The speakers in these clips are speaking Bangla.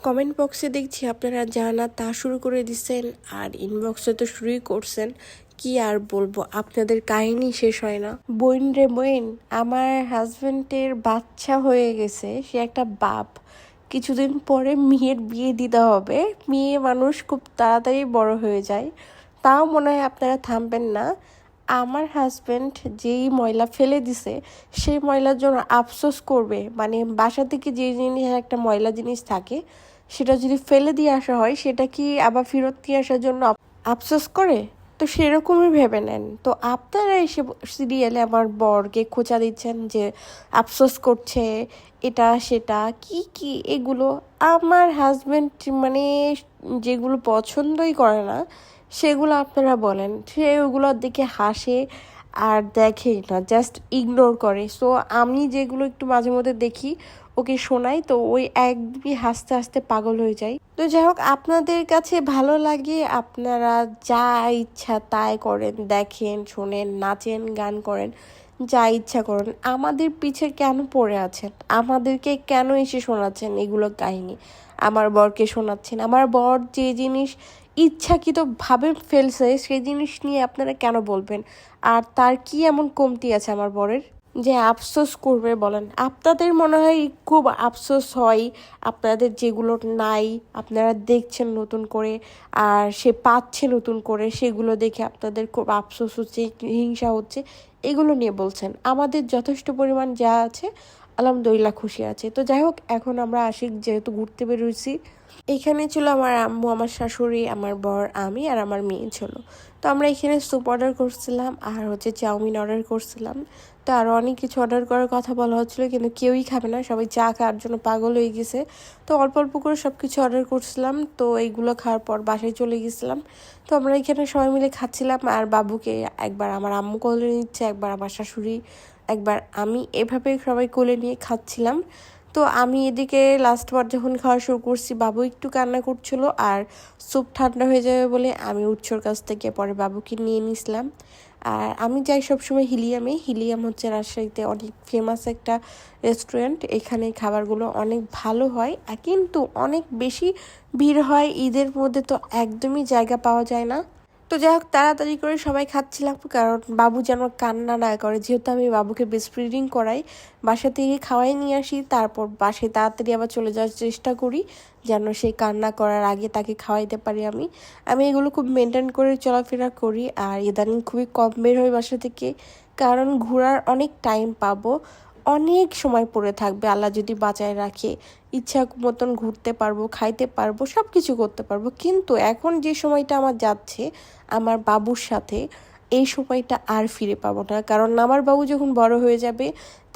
কমেন্ট বক্সে দেখছি আপনারা যা না তা শুরু করে দিচ্ছেন, আর ইনবক্সে তো শুরুই করছেন। কি আর বলবো, আপনাদের কাহিনী শেষ হয় না। বইন রে বইন, আমার হাজবেন্ডের বাচ্চা হয়ে গেছে, সে একটা বাপ। কিছুদিন পরে মেয়ের বিয়ে দিতে হবে। মেয়ে মানুষ খুব তাড়াতাড়ি বড় হয়ে যায়, তাও মনে হয় আপনারা থামবেন না। আমার হাজব্যান্ড যেই ময়লা ফেলে দিছে সেই ময়লার জন্য আফসোস করবে, মানে বাসা থেকে যে জিনিস একটা ময়লা জিনিস থাকে সেটা যদি ফেলে দিয়ে আসা হয়, সেটা কি আবার ফেরত দিয়ে আসার জন্য আফসোস করে? তো সেরকমই ভেবে নেন। তো আপনারা এসে সিরিয়ালে আমার বরকে খোঁচা দিচ্ছেন যে আফসোস করছে, এটা সেটা কি কি এগুলো। আমার হাজব্যান্ড মানে যেগুলো পছন্দই করে না সেগুলো আপনারা বলেন, সে ওগুলোর দিকে হাসে আর দেখেই না, জাস্ট ইগনোর করে। সো আমি যেগুলো একটু মাঝে মধ্যে দেখি ওকে শোনাই, তো ওই একদমই হাসতে হাসতে পাগল হয়ে যায়। তো যাই হোক, আপনাদের কাছে ভালো লাগে আপনারা যা ইচ্ছা তাই করেন, দেখেন, শোনেন, নাচেন, গান করেন, যা ইচ্ছা করেন। আমাদের পিছে কেন পড়ে আছেন? আমাদেরকে কেন এসে শোনাচ্ছেন এগুলো কাহিনী? আমার বরকে শোনাচ্ছেন। আমার বর যে জিনিস ইচ্ছাকৃতভাবে ফেলছে সেই জিনিস নিয়ে আপনারা কেন বলবেন? আর তার কি এমন কমতি আছে আমার বরের যে আফসোস করবে বলেন? আপনাদের মনে হয় খুব আফসোস হয় আপনাদের যেগুলো নাই, আপনারা দেখছেন নতুন করে, আর সে পাচ্ছে নতুন করে, সেগুলো দেখে আপনাদের খুব আফসোস হচ্ছে, হিংসা হচ্ছে, এগুলো নিয়ে বলছেন। আমাদের যথেষ্ট পরিমাণ যা আছে আলহামদুলিল্লাহ খুশি আছে। তো যাই হোক, এখন আমরা আসি, যেহেতু ঘুরতে বেরোইছি। এখানে ছিল আমার আম্মু, আমার শাশুড়ি, আমার বর, আমি আর আমার মেয়ে ছিল। তো আমরা এখানে স্যুপ অর্ডার করছিলাম আর চাউমিন অর্ডার করছিলাম। তো আরও অনেক কিছু অর্ডার করার কথা বলা হচ্ছিলো, কিন্তু কেউই খাবে না, সবাই চা খাওয়ার জন্য পাগল হয়ে গেছে। তো অল্প অল্প করে সব কিছু অর্ডার করছিলাম। তো এইগুলো খাওয়ার পর বাসায় চলে গেছিলাম। তো আমরা এখানে সবাই মিলে খাচ্ছিলাম, আর বাবুকে একবার আমার আম্মু কোলে নিচ্ছে, একবার আমার শাশুড়ি, একবার আমি, এভাবে সবাই কোলে নিয়ে খাচ্ছিলাম। তো আমি এদিকে লাস্টবার যখন খাওয়া শুরু করছি, বাবু একটু কান্না করছিল, আর স্যুপ ঠান্ডা হয়ে যাবে বলে আমি উৎসর কাছ থেকে পরে বাবুকে নিয়ে নিছিলাম। আর আমি যাই সবসময় হিলিয়ামে। হিলিয়াম হচ্ছে রাজশাহীতে অনেক ফেমাস একটা রেস্টুরেন্ট। এখানে খাবারগুলো অনেক ভালো হয়, আর কিন্তু অনেক বেশি ভিড় হয় ঈদের মধ্যে, তো একদমই জায়গা পাওয়া যায় না। তো যাই হোক, তাড়াতাড়ি করে সবাই খাচ্ছিলাম, কারণ বাবু যেন কান্না না করে। যেহেতু আমি বাবুকে ব্রেস্ট ফিডিং করাই, বাসা থেকে খাওয়াই নিয়ে আসি, তারপর বাসায় তাড়াতাড়ি আবার চলে যাওয়ার চেষ্টা করি, যেন সেই কান্না করার আগে তাকে খাওয়াইতে পারি। আমি এগুলো খুব মেনটেন করে চলাফেরা করি। আর ইদানিং খুবই কম বের হই বাসা থেকে, কারণ ঘোরার অনেক টাইম পাবো, অনেক সময় পড়ে থাকবে, আল্লাহ যদি বাঁচায় রাখে। ইচ্ছা মতন ঘুরতে পারবো, খাইতে পারবো, সব কিছু করতে পারবো। কিন্তু এখন যে সময়টা আমার যাচ্ছে আমার বাবুর সাথে, এই সময়টা আর ফিরে পাবো না। কারণ আমার বাবু যখন বড় হয়ে যাবে,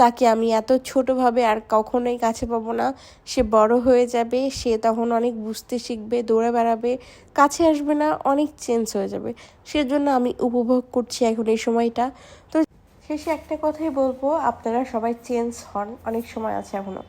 তাকে আমি এত ছোটোভাবে আর কখনোই কাছে পাবো না। সে বড় হয়ে যাবে, সে তখন অনেক বুঝতে শিখবে, দৌড়ে বেড়াবে, কাছে আসবে না, অনেক চেঞ্জ হয়ে যাবে। সেজন্য আমি উপভোগ করছি এখন এই সময়টা। তো শেষে একটা কথাই বলবো, আপনারা সবাই চেঞ্জ হন, অনেক সময় আছে এখনো।